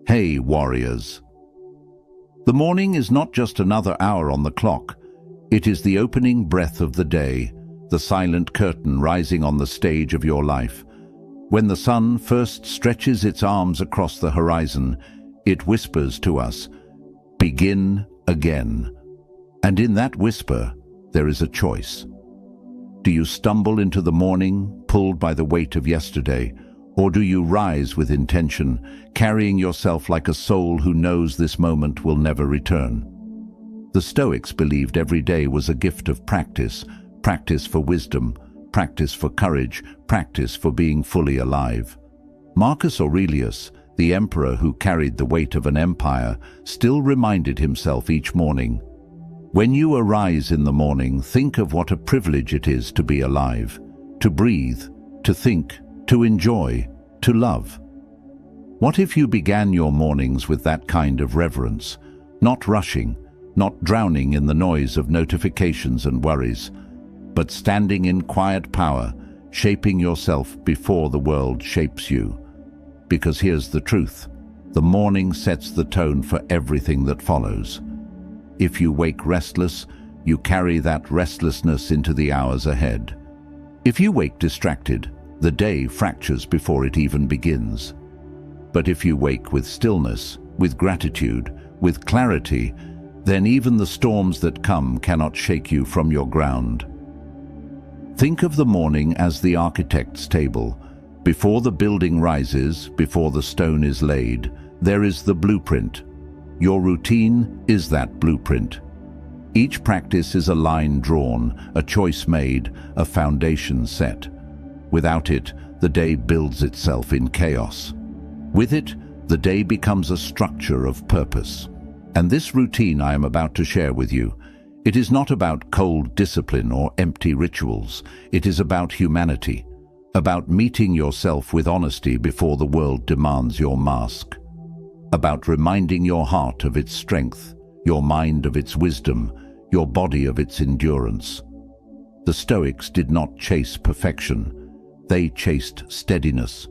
Hey, warriors! The morning is not just another hour on the clock. It is the opening breath of the day, the silent curtain rising on the stage of your life. When the sun first stretches its arms across the horizon, it whispers to us, "Begin again." And in that whisper, there is a choice. Do you stumble into the morning, pulled by the weight of yesterday? Or do you rise with intention, carrying yourself like a soul who knows this moment will never return? The Stoics believed every day was a gift of practice, practice for wisdom, practice for courage, practice for being fully alive. Marcus Aurelius, the emperor who carried the weight of an empire, still reminded himself each morning, "When you arise in the morning, think of what a privilege it is to be alive, to breathe, to think, to enjoy, to love." What if you began your mornings with that kind of reverence, not rushing, not drowning in the noise of notifications and worries, but standing in quiet power, shaping yourself before the world shapes you? Because here's the truth, the morning sets the tone for everything that follows. If you wake restless, you carry that restlessness into the hours ahead. If you wake distracted, the day fractures before it even begins. But if you wake with stillness, with gratitude, with clarity, then even the storms that come cannot shake you from your ground. Think of the morning as the architect's table. Before the building rises, before the stone is laid, there is the blueprint. Your routine is that blueprint. Each practice is a line drawn, a choice made, a foundation set. Without it, the day builds itself in chaos. With it, the day becomes a structure of purpose. And this routine I am about to share with you, it is not about cold discipline or empty rituals. It is about humanity, about meeting yourself with honesty before the world demands your mask, about reminding your heart of its strength, your mind of its wisdom, your body of its endurance. The Stoics did not chase perfection. They chased steadiness.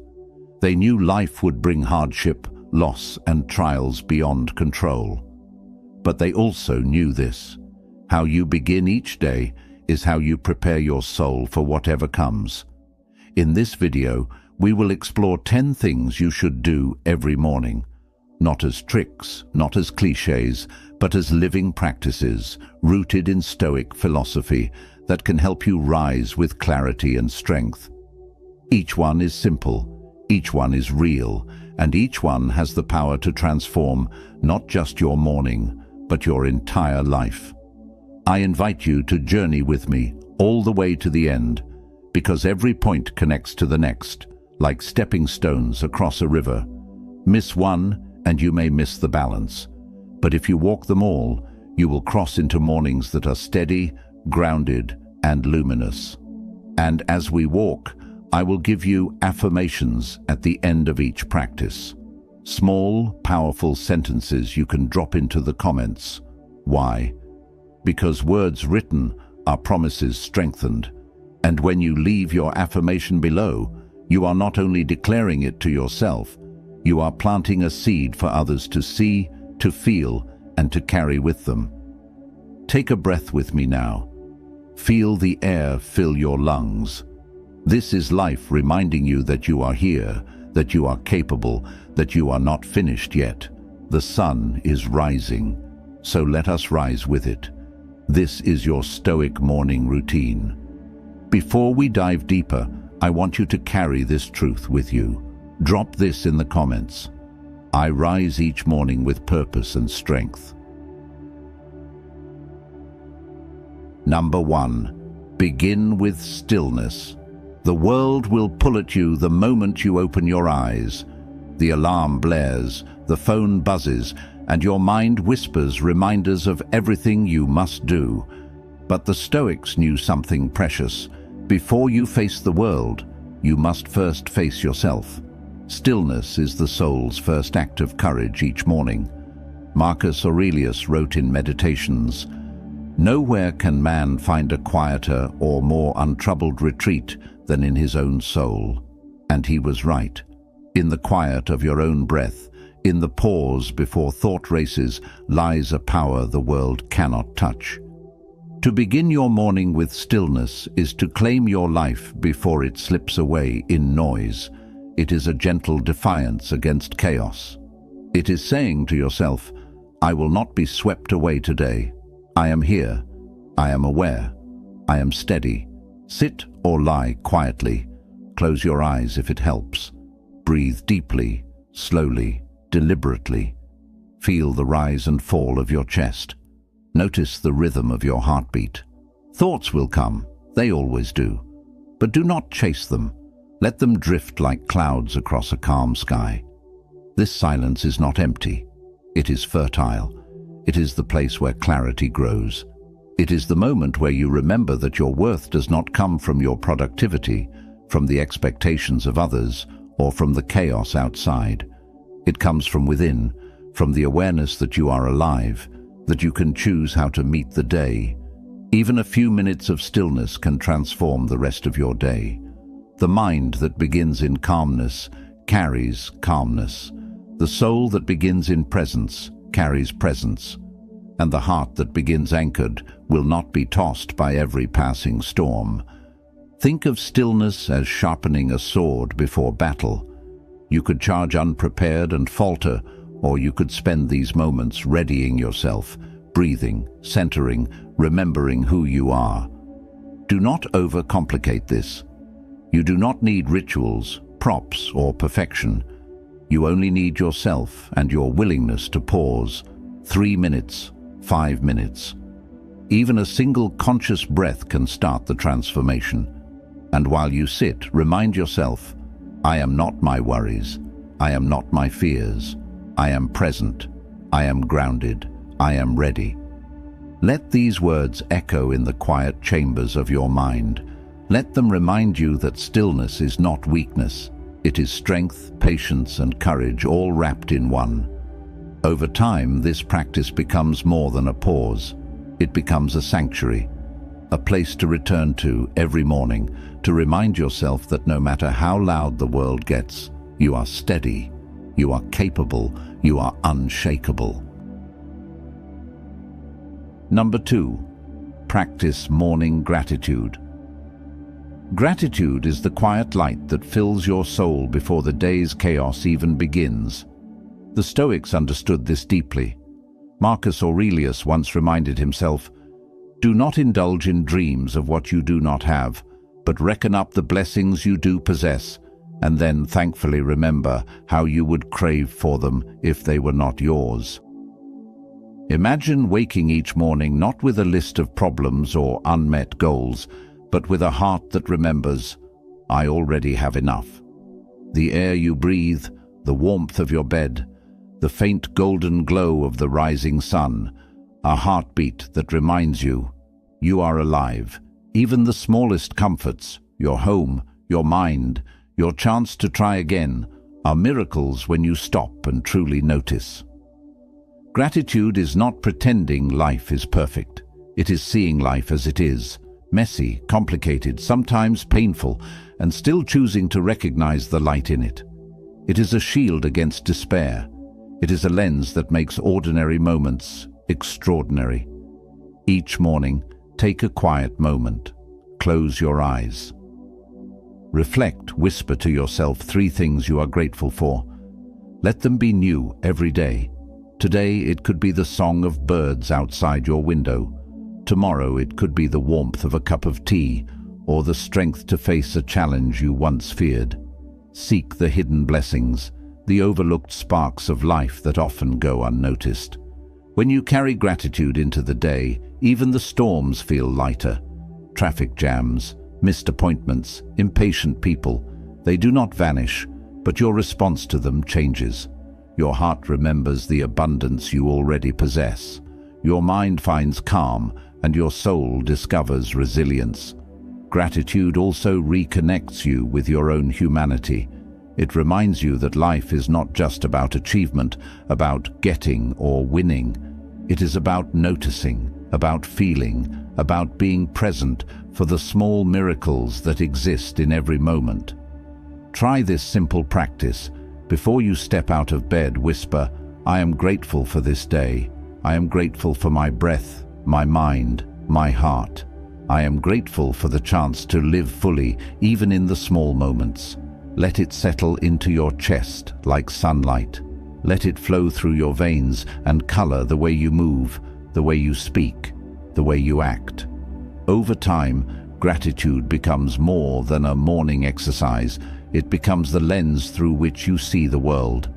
They knew life would bring hardship, loss, and trials beyond control. But they also knew this: how you begin each day is how you prepare your soul for whatever comes. In this video, we will explore 10 things you should do every morning, not as tricks, not as cliches, but as living practices rooted in Stoic philosophy that can help you rise with clarity and strength. Each one is simple, each one is real, and each one has the power to transform not just your morning, but your entire life. I invite you to journey with me all the way to the end, because every point connects to the next, like stepping stones across a river. Miss one, and you may miss the balance. But if you walk them all, you will cross into mornings that are steady, grounded, and luminous. And as we walk, I will give you affirmations at the end of each practice. Small, powerful sentences you can drop into the comments. Why? Because words written are promises strengthened. And when you leave your affirmation below, you are not only declaring it to yourself, you are planting a seed for others to see, to feel, and to carry with them. Take a breath with me now. Feel the air fill your lungs. This is life reminding you that you are here, that you are capable, that you are not finished yet. The sun is rising, so let us rise with it. This is your Stoic morning routine. Before we dive deeper, I want you to carry this truth with you. Drop this in the comments. I rise each morning with purpose and strength. Number 1. Begin with stillness. The world will pull at you the moment you open your eyes. The alarm blares, the phone buzzes, and your mind whispers reminders of everything you must do. But the Stoics knew something precious. Before you face the world, you must first face yourself. Stillness is the soul's first act of courage each morning. Marcus Aurelius wrote in Meditations, "Nowhere can man find a quieter or more untroubled retreat than in his own soul." And he was right. In the quiet of your own breath, In the pause before thought races lies a power the world cannot touch. To begin your morning with stillness is to claim your life before it slips away in noise. It is a gentle defiance against chaos. It is saying to yourself, I will not be swept away today. I am here. I am aware. I am steady. Sit or lie quietly. Close your eyes if it helps. Breathe deeply, slowly, deliberately. Feel the rise and fall of your chest. Notice the rhythm of your heartbeat. Thoughts will come, they always do. But do not chase them. Let them drift like clouds across a calm sky. This silence is not empty. It is fertile. It is the place where clarity grows. It is the moment where you remember that your worth does not come from your productivity, from the expectations of others, or from the chaos outside. It comes from within, from the awareness that you are alive, that you can choose how to meet the day. Even a few minutes of stillness can transform the rest of your day. The mind that begins in calmness carries calmness. The soul that begins in presence carries presence. And the heart that begins anchored will not be tossed by every passing storm. Think of stillness as sharpening a sword before battle. You could charge unprepared and falter, or you could spend these moments readying yourself, breathing, centering, remembering who you are. Do not overcomplicate this. You do not need rituals, props, or perfection. You only need yourself and your willingness to pause. 3 minutes, 5 minutes. Even a single conscious breath can start the transformation. And while you sit, remind yourself, I am not my worries. I am not my fears. I am present. I am grounded. I am ready. Let these words echo in the quiet chambers of your mind. Let them remind you that stillness is not weakness. It is strength, patience, and courage all wrapped in one. Over time, this practice becomes more than a pause. It becomes a sanctuary, a place to return to every morning, to remind yourself that no matter how loud the world gets, you are steady, you are capable, you are unshakable. Number 2, practice morning gratitude. Gratitude is the quiet light that fills your soul before the day's chaos even begins. The Stoics understood this deeply. Marcus Aurelius once reminded himself, "Do not indulge in dreams of what you do not have, but reckon up the blessings you do possess, and then thankfully remember how you would crave for them if they were not yours." Imagine waking each morning not with a list of problems or unmet goals, but with a heart that remembers, I already have enough. The air you breathe, the warmth of your bed, the faint golden glow of the rising sun, a heartbeat that reminds you, you are alive. Even the smallest comforts, your home, your mind, your chance to try again, are miracles when you stop and truly notice. Gratitude is not pretending life is perfect. It is seeing life as it is, messy, complicated, sometimes painful, and still choosing to recognize the light in it. It is a shield against despair. It is a lens that makes ordinary moments extraordinary. Each morning, take a quiet moment. Close your eyes. Reflect, whisper to yourself 3 things you are grateful for. Let them be new every day. Today it could be the song of birds outside your window. Tomorrow it could be the warmth of a cup of tea, or the strength to face a challenge you once feared. Seek the hidden blessings, the overlooked sparks of life that often go unnoticed. When you carry gratitude into the day, even the storms feel lighter. Traffic jams, missed appointments, impatient people, they do not vanish, but your response to them changes. Your heart remembers the abundance you already possess. Your mind finds calm, and your soul discovers resilience. Gratitude also reconnects you with your own humanity. It reminds you that life is not just about achievement, about getting or winning. It is about noticing, about feeling, about being present for the small miracles that exist in every moment. Try this simple practice. Before you step out of bed, whisper, "I am grateful for this day. I am grateful for my breath, my mind, my heart. I am grateful for the chance to live fully, even in the small moments." Let it settle into your chest like sunlight. Let it flow through your veins and color the way you move, the way you speak, the way you act. Over time, gratitude becomes more than a morning exercise. It becomes the lens through which you see the world.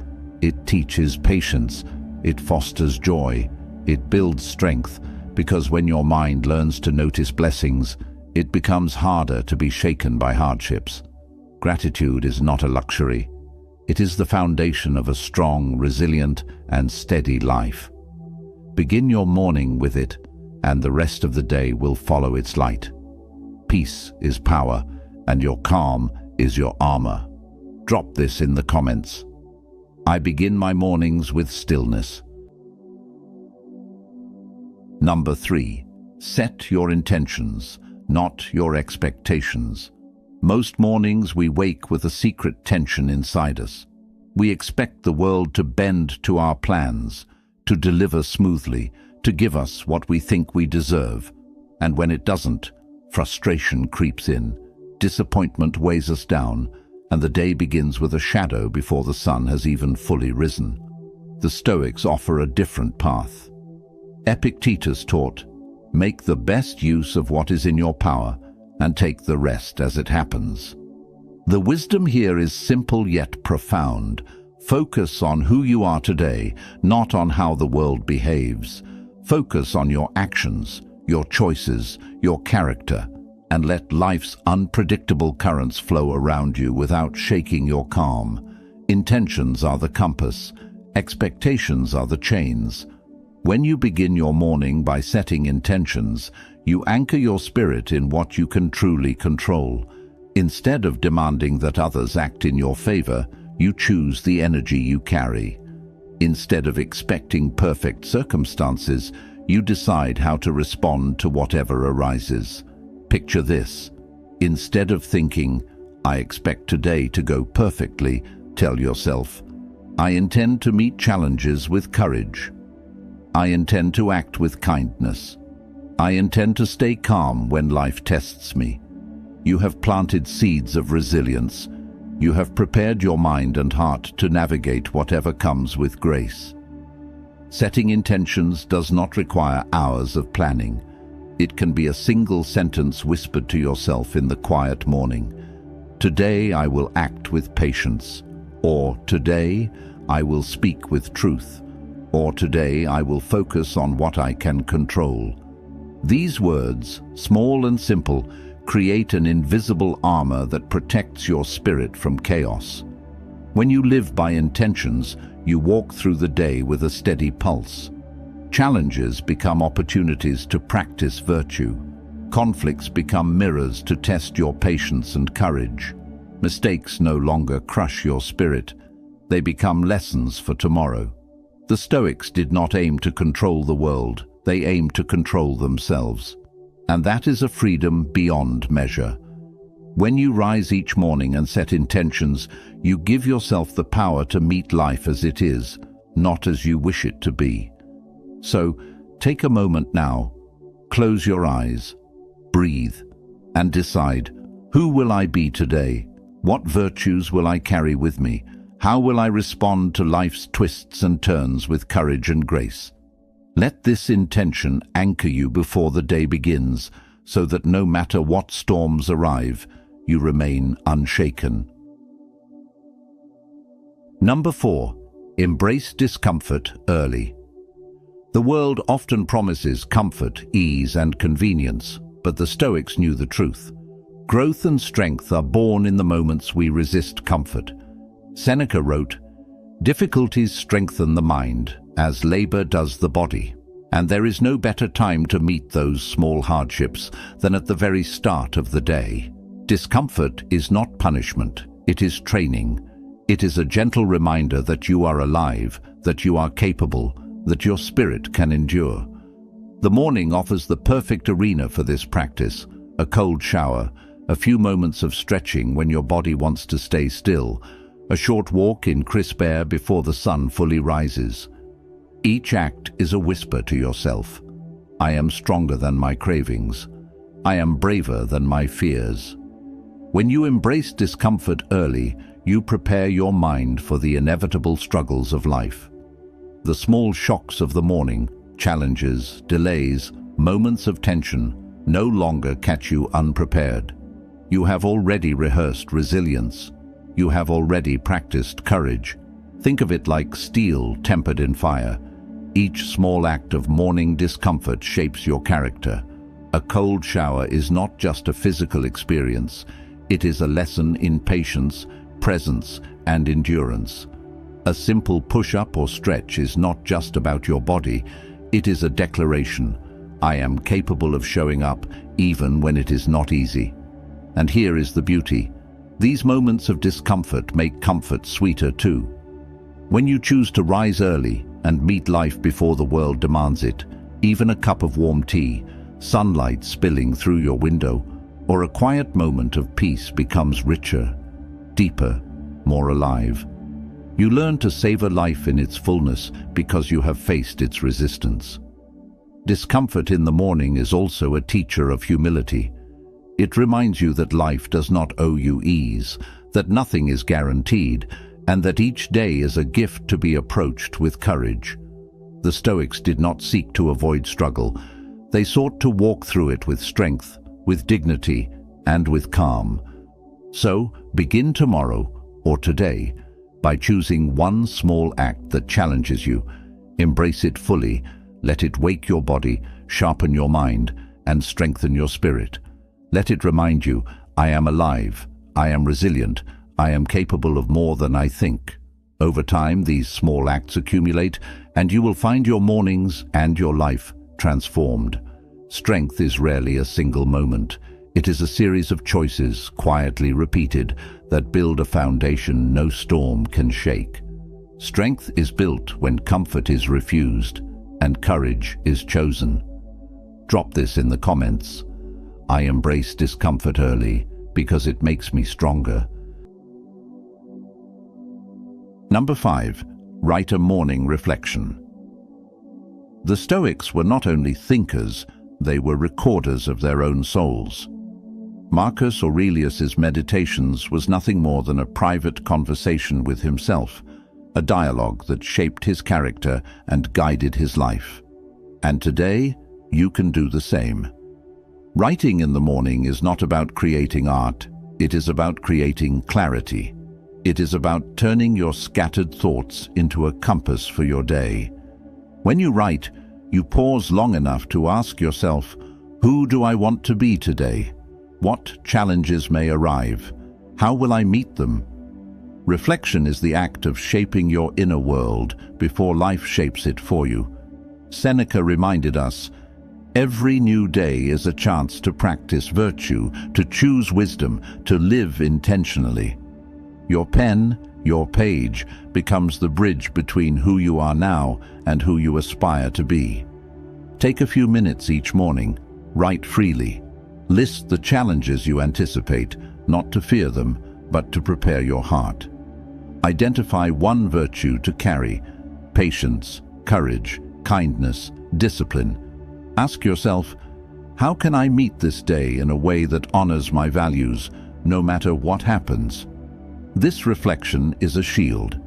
It teaches patience. It fosters joy. It builds strength, because when your mind learns to notice blessings, it becomes harder to be shaken by hardships. Gratitude is not a luxury. It is the foundation of a strong, resilient, and steady life. Begin your morning with it, and the rest of the day will follow its light. Peace is power, and your calm is your armor. Drop this in the comments. I begin my mornings with stillness. Number 3. Set your intentions, not your expectations. Most mornings we wake with a secret tension inside us. We expect the world to bend to our plans, to deliver smoothly, to give us what we think we deserve. And when it doesn't, frustration creeps in, disappointment weighs us down, and the day begins with a shadow before the sun has even fully risen. The Stoics offer a different path. Epictetus taught, "Make the best use of what is in your power, and take the rest as it happens." The wisdom here is simple yet profound. Focus on who you are today, not on how the world behaves. Focus on your actions, your choices, your character, and let life's unpredictable currents flow around you without shaking your calm. Intentions are the compass. Expectations are the chains. When you begin your morning by setting intentions, you anchor your spirit in what you can truly control. Instead of demanding that others act in your favor, you choose the energy you carry. Instead of expecting perfect circumstances, you decide how to respond to whatever arises. Picture this. Instead of thinking, "I expect today to go perfectly," tell yourself, "I intend to meet challenges with courage. I intend to act with kindness. I intend to stay calm when life tests me." You have planted seeds of resilience. You have prepared your mind and heart to navigate whatever comes with grace. Setting intentions does not require hours of planning. It can be a single sentence whispered to yourself in the quiet morning. "Today I will act with patience," or "Today I will speak with truth," or "Today I will focus on what I can control." These words, small and simple, create an invisible armor that protects your spirit from chaos. When you live by intentions, you walk through the day with a steady pulse. Challenges become opportunities to practice virtue. Conflicts become mirrors to test your patience and courage. Mistakes no longer crush your spirit. They become lessons for tomorrow. The Stoics did not aim to control the world. They aimed to control themselves. And that is a freedom beyond measure. When you rise each morning and set intentions, you give yourself the power to meet life as it is, not as you wish it to be. So, take a moment now, close your eyes, breathe, and decide, who will I be today? What virtues will I carry with me? How will I respond to life's twists and turns with courage and grace? Let this intention anchor you before the day begins, so that no matter what storms arrive, you remain unshaken. Number 4. Embrace discomfort early. The world often promises comfort, ease, and convenience, but the Stoics knew the truth. Growth and strength are born in the moments we resist comfort. Seneca wrote, "Difficulties strengthen the mind, as labor does the body, and there is no better time to meet those small hardships than at the very start of the day." Discomfort is not punishment, it is training. It is a gentle reminder that you are alive, that you are capable, that your spirit can endure. The morning offers the perfect arena for this practice. A cold shower, a few moments of stretching when your body wants to stay still, a short walk in crisp air before the sun fully rises. Each act is a whisper to yourself. I am stronger than my cravings. I am braver than my fears. When you embrace discomfort early, you prepare your mind for the inevitable struggles of life. The small shocks of the morning, challenges, delays, moments of tension, no longer catch you unprepared. You have already rehearsed resilience. You have already practiced courage. Think of it like steel tempered in fire. Each small act of morning discomfort shapes your character. A cold shower is not just a physical experience. It is a lesson in patience, presence, and endurance. A simple push-up or stretch is not just about your body. It is a declaration. I am capable of showing up even when it is not easy. And here is the beauty. These moments of discomfort make comfort sweeter too. When you choose to rise early and meet life before the world demands it, even a cup of warm tea, sunlight spilling through your window, or a quiet moment of peace becomes richer, deeper, more alive. You learn to savor life in its fullness because you have faced its resistance. Discomfort in the morning is also a teacher of humility. It reminds you that life does not owe you ease, that nothing is guaranteed, and that each day is a gift to be approached with courage. The Stoics did not seek to avoid struggle. They sought to walk through it with strength, with dignity, and with calm. So, begin tomorrow, or today, by choosing one small act that challenges you. Embrace it fully. Let it wake your body, sharpen your mind, and strengthen your spirit. Let it remind you, I am alive, I am resilient, I am capable of more than I think. Over time, these small acts accumulate, and you will find your mornings and your life transformed. Strength is rarely a single moment. It is a series of choices, quietly repeated, that build a foundation no storm can shake. Strength is built when comfort is refused and courage is chosen. Drop this in the comments. I embrace discomfort early because it makes me stronger. Number 5. Write a morning reflection. The Stoics were not only thinkers, they were recorders of their own souls. Marcus Aurelius's Meditations was nothing more than a private conversation with himself, a dialogue that shaped his character and guided his life. And today, you can do the same. Writing in the morning is not about creating art, it is about creating clarity. It is about turning your scattered thoughts into a compass for your day. When you write, you pause long enough to ask yourself, who do I want to be today? What challenges may arrive? How will I meet them? Reflection is the act of shaping your inner world before life shapes it for you. Seneca reminded us, every new day is a chance to practice virtue, to choose wisdom, to live intentionally. Your pen, your page, becomes the bridge between who you are now and who you aspire to be. Take a few minutes each morning, write freely. List the challenges you anticipate, not to fear them, but to prepare your heart. Identify one virtue to carry: patience, courage, kindness, discipline. Ask yourself, how can I meet this day in a way that honors my values, no matter what happens? This reflection is a shield.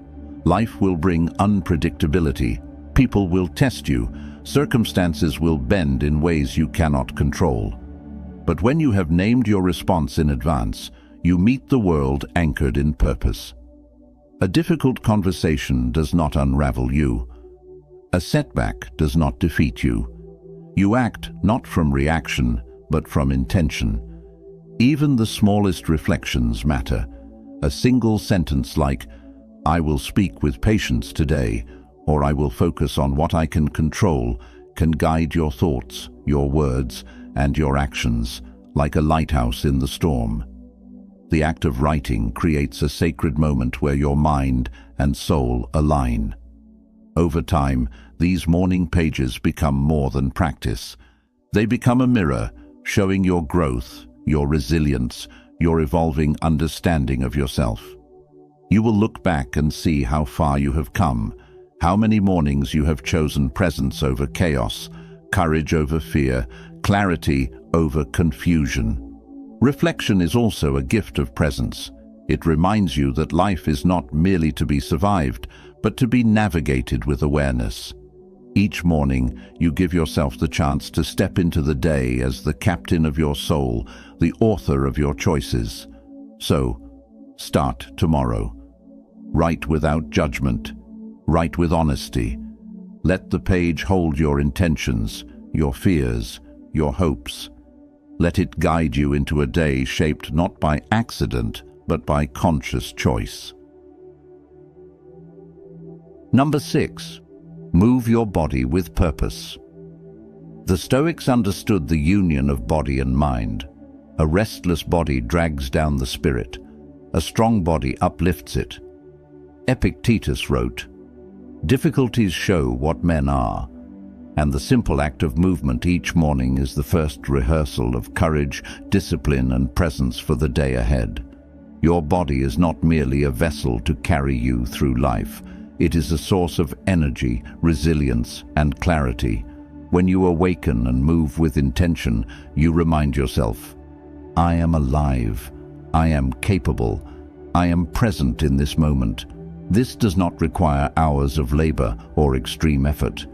Life will bring unpredictability. People will test you. Circumstances will bend in ways you cannot control. But when you have named your response in advance, you meet the world anchored in purpose. A difficult conversation does not unravel you. A setback does not defeat you. You act not from reaction, but from intention. Even the smallest reflections matter. A single sentence like, I will speak with patience today, or I will focus on what I can control, can guide your thoughts, your words, and your actions, like a lighthouse in the storm. The act of writing creates a sacred moment where your mind and soul align. Over time, these morning pages become more than practice. They become a mirror, showing your growth, your resilience, your evolving understanding of yourself. You will look back and see how far you have come, how many mornings you have chosen presence over chaos, courage over fear, clarity over confusion. Reflection is also a gift of presence. It reminds you that life is not merely to be survived, but to be navigated with awareness. Each morning, you give yourself the chance to step into the day as the captain of your soul, the author of your choices. So, start tomorrow. Write without judgment. Write with honesty. Let the page hold your intentions, your fears, your hopes. Let it guide you into a day shaped not by accident, but by conscious choice. Number 6. Move your body with purpose. The Stoics understood the union of body and mind. A restless body drags down the spirit. A strong body uplifts it. Epictetus wrote, "Difficulties show what men are, and the simple act of movement each morning is the first rehearsal of courage, discipline, and presence for the day ahead." Your body is not merely a vessel to carry you through life. It is a source of energy, resilience, and clarity. When you awaken and move with intention, you remind yourself, "I am alive. I am capable. I am present in this moment." This does not require hours of labor or extreme effort.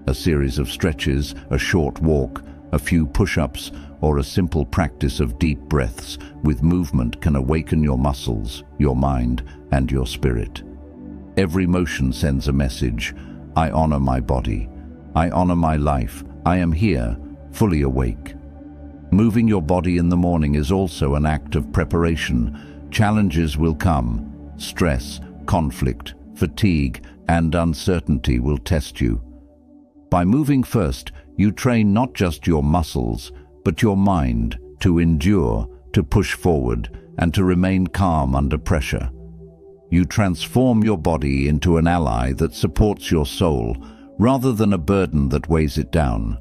A series of stretches, a short walk, a few push-ups, or a simple practice of deep breaths with movement can awaken your muscles, your mind, and your spirit. Every motion sends a message. I honor my body. I honor my life. I am here, fully awake. Moving your body in the morning is also an act of preparation. Challenges will come. Stress, conflict, fatigue, and uncertainty will test you. By moving first, you train not just your muscles, but your mind to endure, to push forward, and to remain calm under pressure. You transform your body into an ally that supports your soul, rather than a burden that weighs it down.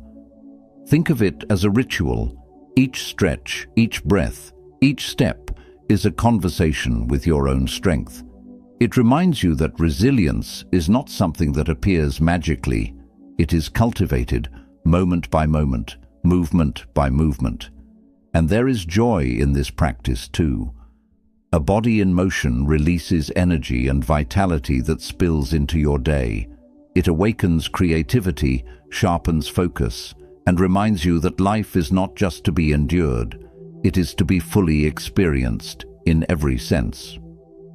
Think of it as a ritual. Each stretch, each breath, each step is a conversation with your own strength. It reminds you that resilience is not something that appears magically. It is cultivated moment by moment, movement by movement. And there is joy in this practice too. A body in motion releases energy and vitality that spills into your day. It awakens creativity, sharpens focus, and reminds you that life is not just to be endured. It is to be fully experienced in every sense.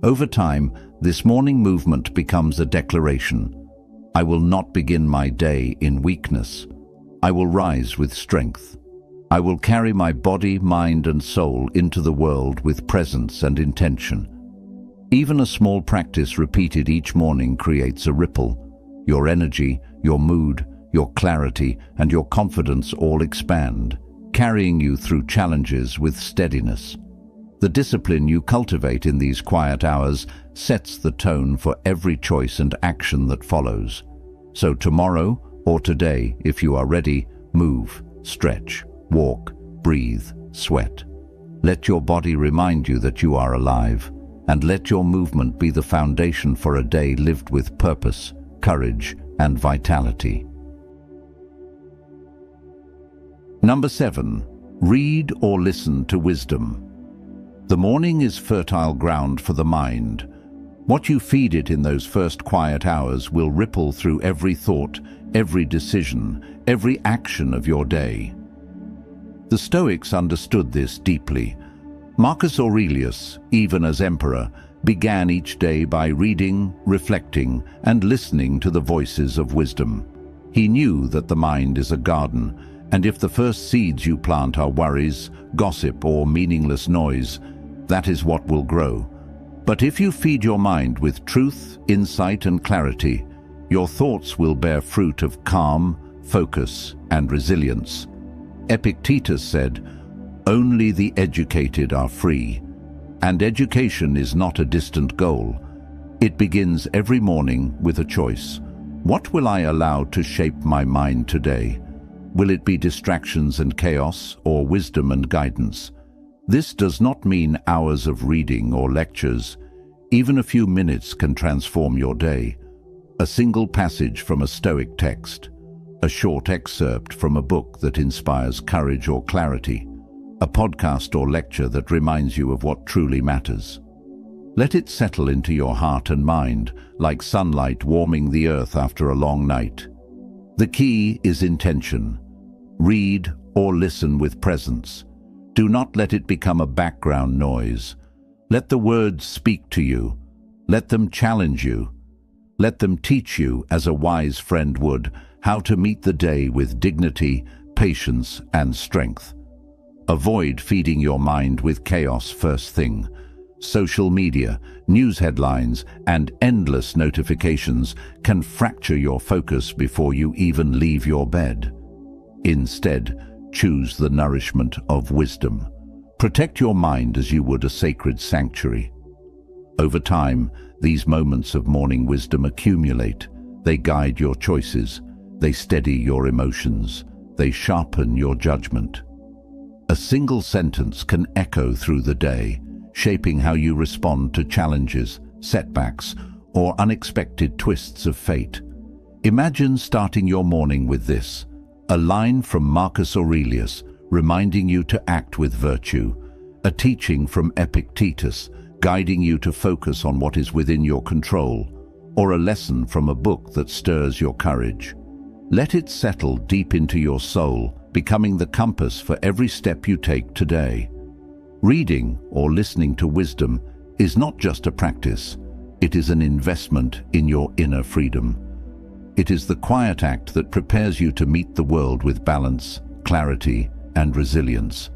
Over time, this morning movement becomes a declaration. I will not begin my day in weakness. I will rise with strength. I will carry my body, mind, and soul into the world with presence and intention. Even a small practice repeated each morning creates a ripple. Your energy, your mood, your clarity, and your confidence all expand, carrying you through challenges with steadiness. The discipline you cultivate in these quiet hours sets the tone for every choice and action that follows. So tomorrow, or today, if you are ready, move, stretch, walk, breathe, sweat. Let your body remind you that you are alive, and let your movement be the foundation for a day lived with purpose, courage, and vitality. Number 7. Read or listen to wisdom. The morning is fertile ground for the mind. What you feed it in those first quiet hours will ripple through every thought, every decision, every action of your day. The Stoics understood this deeply. Marcus Aurelius, even as emperor, began each day by reading, reflecting, and listening to the voices of wisdom. He knew that the mind is a garden, and if the first seeds you plant are worries, gossip, or meaningless noise, that is what will grow. But if you feed your mind with truth, insight, and clarity, your thoughts will bear fruit of calm, focus, and resilience. Epictetus said, "Only the educated are free," and education is not a distant goal. It begins every morning with a choice. What will I allow to shape my mind today? Will it be distractions and chaos, or wisdom and guidance? This does not mean hours of reading or lectures. Even a few minutes can transform your day. A single passage from a Stoic text, a short excerpt from a book that inspires courage or clarity, a podcast or lecture that reminds you of what truly matters. Let it settle into your heart and mind, like sunlight warming the earth after a long night. The key is intention. Read or listen with presence. Do not let it become a background noise. Let the words speak to you. Let them challenge you. Let them teach you, as a wise friend would, how to meet the day with dignity, patience, and strength. Avoid feeding your mind with chaos first thing. Social media, news headlines, and endless notifications can fracture your focus before you even leave your bed. Instead, choose the nourishment of wisdom. Protect your mind as you would a sacred sanctuary. Over time, these moments of morning wisdom accumulate. They guide your choices. They steady your emotions. They sharpen your judgment. A single sentence can echo through the day, shaping how you respond to challenges, setbacks, or unexpected twists of fate. Imagine starting your morning with this, a line from Marcus Aurelius reminding you to act with virtue, a teaching from Epictetus guiding you to focus on what is within your control, or a lesson from a book that stirs your courage. Let it settle deep into your soul, becoming the compass for every step you take today. Reading or listening to wisdom is not just a practice, it is an investment in your inner freedom. It is the quiet act that prepares you to meet the world with balance, clarity, and resilience.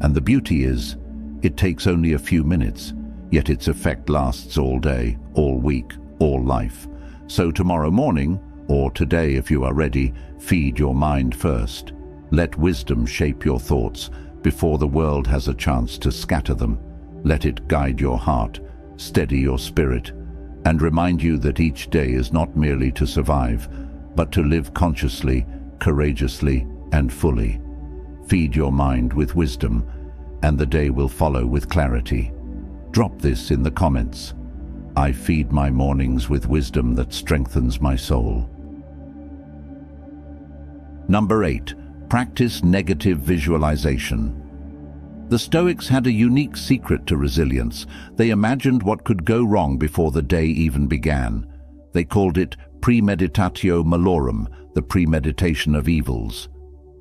And the beauty is, it takes only a few minutes, yet its effect lasts all day, all week, all life. So tomorrow morning, or today if you are ready, feed your mind first. Let wisdom shape your thoughts before the world has a chance to scatter them. Let it guide your heart, steady your spirit, and remind you that each day is not merely to survive, but to live consciously, courageously, and fully. Feed your mind with wisdom, and the day will follow with clarity. Drop this in the comments. I feed my mornings with wisdom that strengthens my soul. Number 8. Practice negative visualization. The Stoics had a unique secret to resilience. They imagined what could go wrong before the day even began. They called it premeditatio malorum, the premeditation of evils.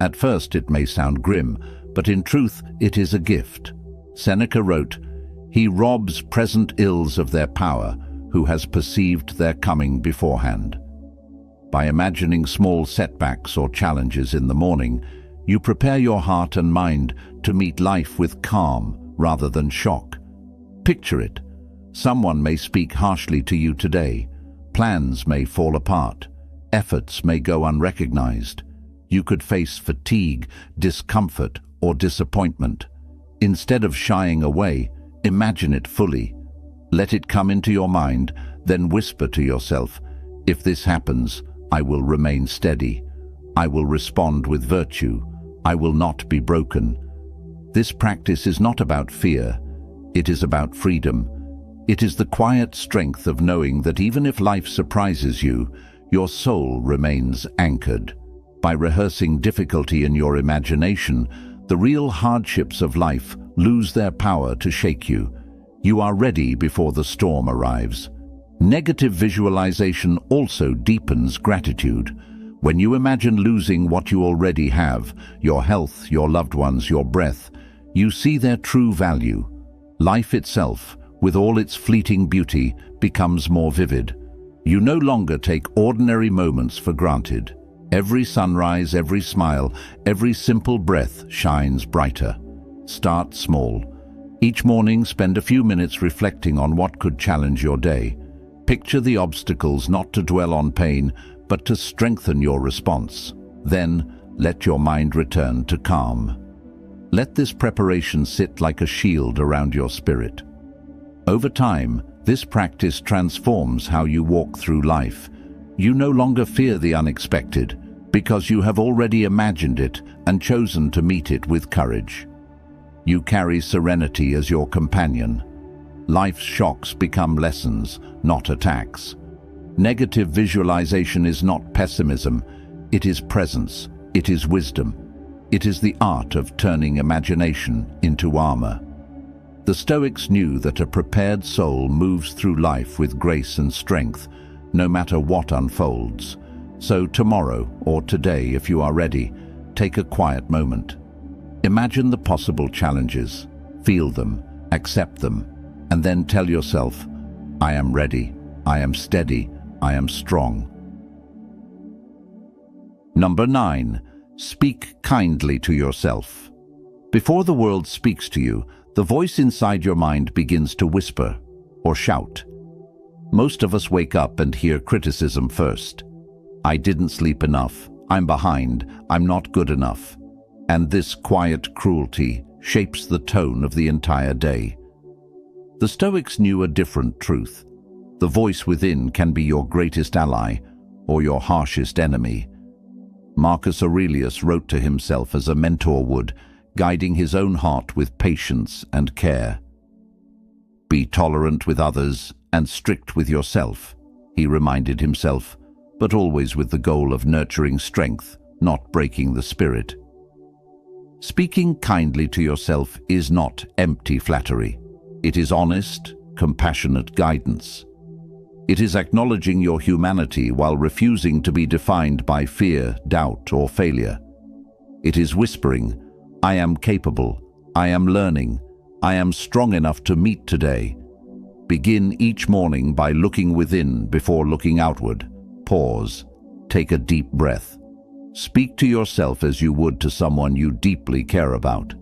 At first it may sound grim, but in truth it is a gift. Seneca wrote, "He robs present ills of their power, who has perceived their coming beforehand." By imagining small setbacks or challenges in the morning, you prepare your heart and mind to meet life with calm rather than shock. Picture it. Someone may speak harshly to you today. Plans may fall apart. Efforts may go unrecognized. You could face fatigue, discomfort, or disappointment. Instead of shying away, imagine it fully. Let it come into your mind, then whisper to yourself, "If this happens, I will remain steady. I will respond with virtue. I will not be broken." This practice is not about fear. It is about freedom. It is the quiet strength of knowing that even if life surprises you, your soul remains anchored. By rehearsing difficulty in your imagination, the real hardships of life lose their power to shake you. You are ready before the storm arrives. Negative visualization also deepens gratitude. When you imagine losing what you already have, your health, your loved ones, your breath, you see their true value. Life itself, with all its fleeting beauty, becomes more vivid. You no longer take ordinary moments for granted. Every sunrise, every smile, every simple breath shines brighter. Start small. Each morning, spend a few minutes reflecting on what could challenge your day. Picture the obstacles not to dwell on pain, but to strengthen your response. Then, let your mind return to calm. Let this preparation sit like a shield around your spirit. Over time, this practice transforms how you walk through life. You no longer fear the unexpected, because you have already imagined it and chosen to meet it with courage. You carry serenity as your companion. Life's shocks become lessons, not attacks. Negative visualization is not pessimism, it is presence, it is wisdom. It is the art of turning imagination into armor. The Stoics knew that a prepared soul moves through life with grace and strength, no matter what unfolds. So tomorrow, or today if you are ready, take a quiet moment. Imagine the possible challenges, feel them, accept them, and then tell yourself, I am ready, I am steady, I am strong. Number 9. Speak kindly to yourself. Before the world speaks to you, the voice inside your mind begins to whisper or shout. Most of us wake up and hear criticism first. I didn't sleep enough, I'm behind, I'm not good enough. And this quiet cruelty shapes the tone of the entire day. The Stoics knew a different truth. The voice within can be your greatest ally or your harshest enemy. Marcus Aurelius wrote to himself as a mentor would, guiding his own heart with patience and care. Be tolerant with others and strict with yourself, he reminded himself, but always with the goal of nurturing strength, not breaking the spirit. Speaking kindly to yourself is not empty flattery. It is honest, compassionate guidance. It is acknowledging your humanity while refusing to be defined by fear, doubt, or failure. It is whispering, I am capable, I am learning, I am strong enough to meet today. Begin each morning by looking within before looking outward. Pause. Take a deep breath. Speak to yourself as you would to someone you deeply care about.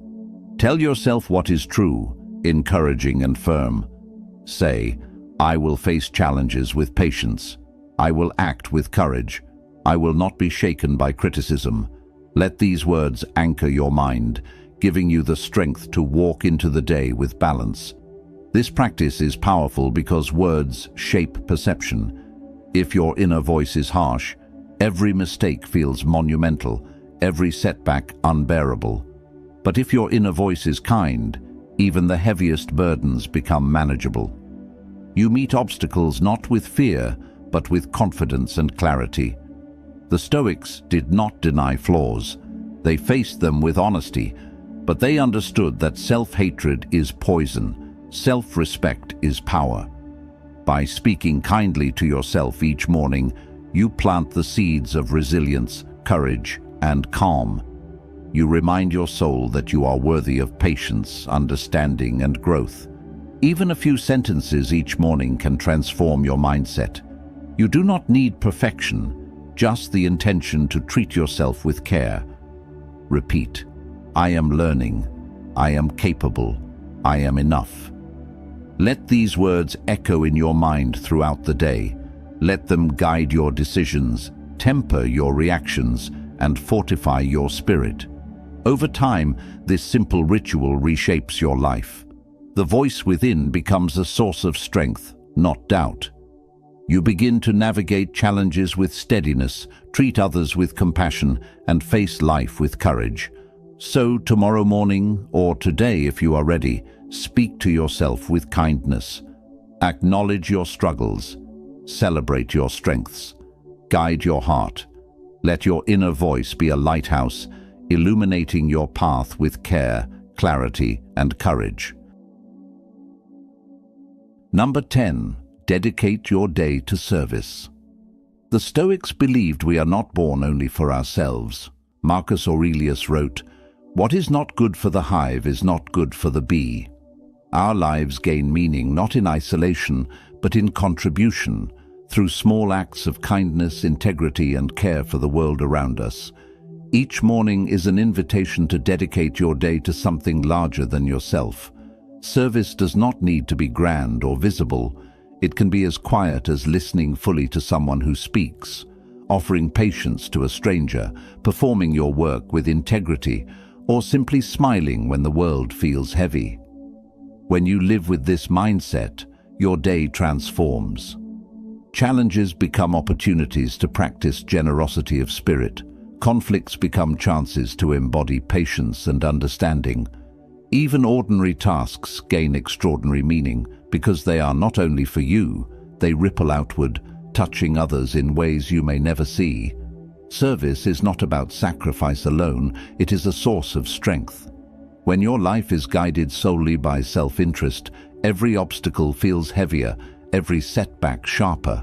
Tell yourself what is true, encouraging and firm. Say, I will face challenges with patience. I will act with courage. I will not be shaken by criticism. Let these words anchor your mind, giving you the strength to walk into the day with balance. This practice is powerful because words shape perception. If your inner voice is harsh, every mistake feels monumental, every setback unbearable. But if your inner voice is kind, even the heaviest burdens become manageable. You meet obstacles not with fear, but with confidence and clarity. The Stoics did not deny flaws. They faced them with honesty, but they understood that self-hatred is poison, self-respect is power. By speaking kindly to yourself each morning, you plant the seeds of resilience, courage, and calm. You remind your soul that you are worthy of patience, understanding, and growth. Even a few sentences each morning can transform your mindset. You do not need perfection, just the intention to treat yourself with care. Repeat, I am learning, I am capable, I am enough. Let these words echo in your mind throughout the day. Let them guide your decisions, temper your reactions, and fortify your spirit. Over time, this simple ritual reshapes your life. The voice within becomes a source of strength, not doubt. You begin to navigate challenges with steadiness, treat others with compassion, and face life with courage. So tomorrow morning, or today if you are ready, speak to yourself with kindness. Acknowledge your struggles. Celebrate your strengths. Guide your heart. Let your inner voice be a lighthouse, illuminating your path with care, clarity, and courage. Number 10. Dedicate your day to service. The Stoics believed we are not born only for ourselves. Marcus Aurelius wrote, "What is not good for the hive is not good for the bee." Our lives gain meaning not in isolation, but in contribution, through small acts of kindness, integrity, and care for the world around us. Each morning is an invitation to dedicate your day to something larger than yourself. Service does not need to be grand or visible. It can be as quiet as listening fully to someone who speaks, offering patience to a stranger, performing your work with integrity, or simply smiling when the world feels heavy. When you live with this mindset, your day transforms. Challenges become opportunities to practice generosity of spirit. Conflicts become chances to embody patience and understanding. Even ordinary tasks gain extraordinary meaning because they are not only for you, they ripple outward, touching others in ways you may never see. Service is not about sacrifice alone, it is a source of strength. When your life is guided solely by self-interest, every obstacle feels heavier, every setback sharper.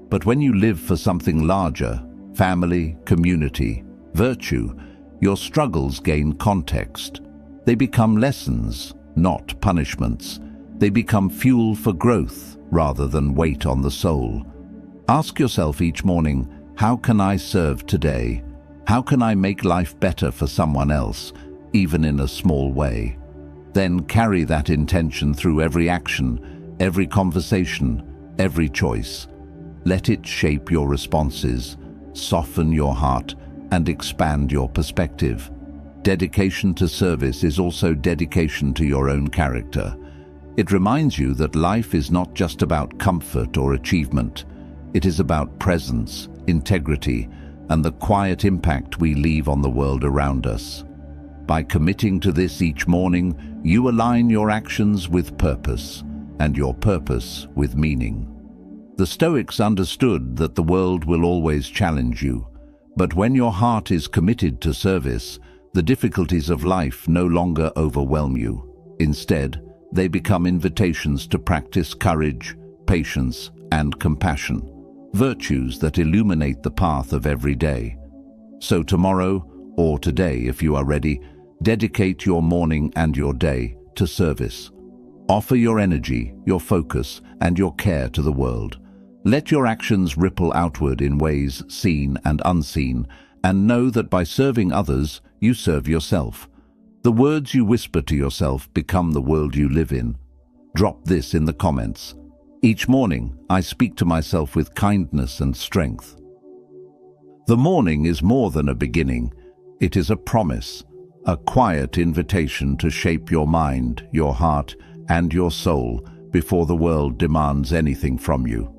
But when you live for something larger, family, community, virtue, your struggles gain context. They become lessons, not punishments. They become fuel for growth rather than weight on the soul. Ask yourself each morning, how can I serve today? How can I make life better for someone else, even in a small way? Then carry that intention through every action, every conversation, every choice. Let it shape your responses, soften your heart, and expand your perspective. Dedication to service is also dedication to your own character. It reminds you that life is not just about comfort or achievement. It is about presence, integrity, and the quiet impact we leave on the world around us. By committing to this each morning, you align your actions with purpose, and your purpose with meaning. The Stoics understood that the world will always challenge you, but when your heart is committed to service, the difficulties of life no longer overwhelm you. Instead, they become invitations to practice courage, patience, and compassion, virtues that illuminate the path of every day. So tomorrow, or today if you are ready, dedicate your morning and your day to service. Offer your energy, your focus, and your care to the world. Let your actions ripple outward in ways seen and unseen, and know that by serving others, you serve yourself. The words you whisper to yourself become the world you live in. Drop this in the comments. Each morning, I speak to myself with kindness and strength. The morning is more than a beginning. It is a promise, a quiet invitation to shape your mind, your heart, and your soul before the world demands anything from you.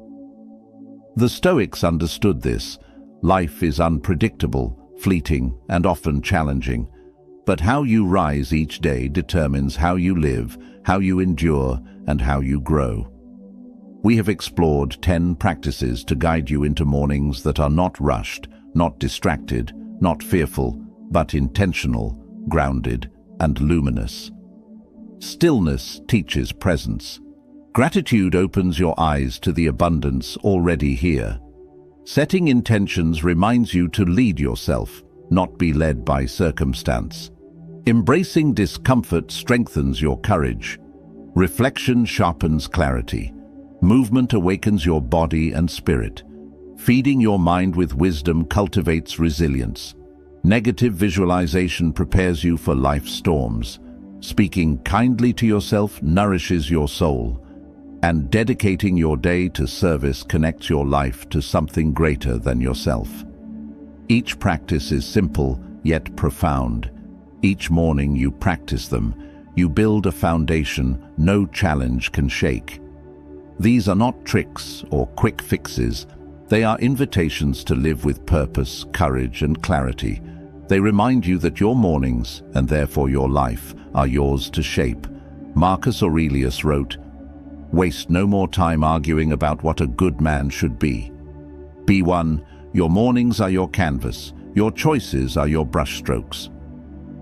The Stoics understood this. Life is unpredictable, fleeting, and often challenging. But how you rise each day determines how you live, how you endure, and how you grow. We have explored 10 practices to guide you into mornings that are not rushed, not distracted, not fearful, but intentional, grounded, and luminous. Stillness teaches presence. Gratitude opens your eyes to the abundance already here. Setting intentions reminds you to lead yourself, not be led by circumstance. Embracing discomfort strengthens your courage. Reflection sharpens clarity. Movement awakens your body and spirit. Feeding your mind with wisdom cultivates resilience. Negative visualization prepares you for life's storms. Speaking kindly to yourself nourishes your soul. And dedicating your day to service connects your life to something greater than yourself. Each practice is simple, yet profound. Each morning you practice them. You build a foundation no challenge can shake. These are not tricks or quick fixes. They are invitations to live with purpose, courage, and clarity. They remind you that your mornings, and therefore your life, are yours to shape. Marcus Aurelius wrote, "Waste no more time arguing about what a good man should be. Be one. Your mornings are your canvas. Your choices are your brushstrokes."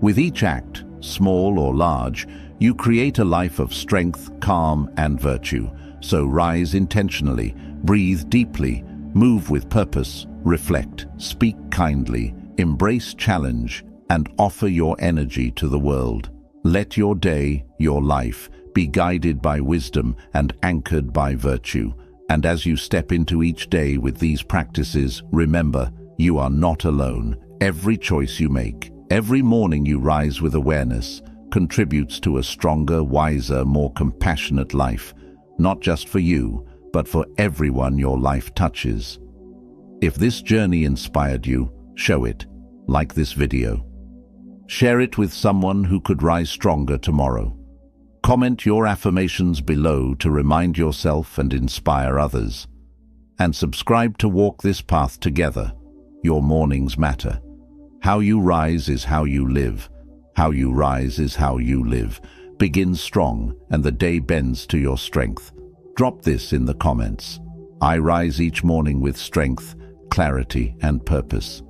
With each act, small or large, you create a life of strength, calm, and virtue. So rise intentionally, breathe deeply, move with purpose, reflect, speak kindly, embrace challenge, and offer your energy to the world. Let your day, your life, be guided by wisdom and anchored by virtue. And as you step into each day with these practices, remember, you are not alone. Every choice you make, every morning you rise with awareness, contributes to a stronger, wiser, more compassionate life, not just for you, but for everyone your life touches. If this journey inspired you, show it, like this video. Share it with someone who could rise stronger tomorrow. Comment your affirmations below to remind yourself and inspire others. And subscribe to walk this path together. Your mornings matter. How you rise is how you live. How you rise is how you live. Begin strong, and the day bends to your strength. Drop this in the comments. I rise each morning with strength, clarity, and purpose.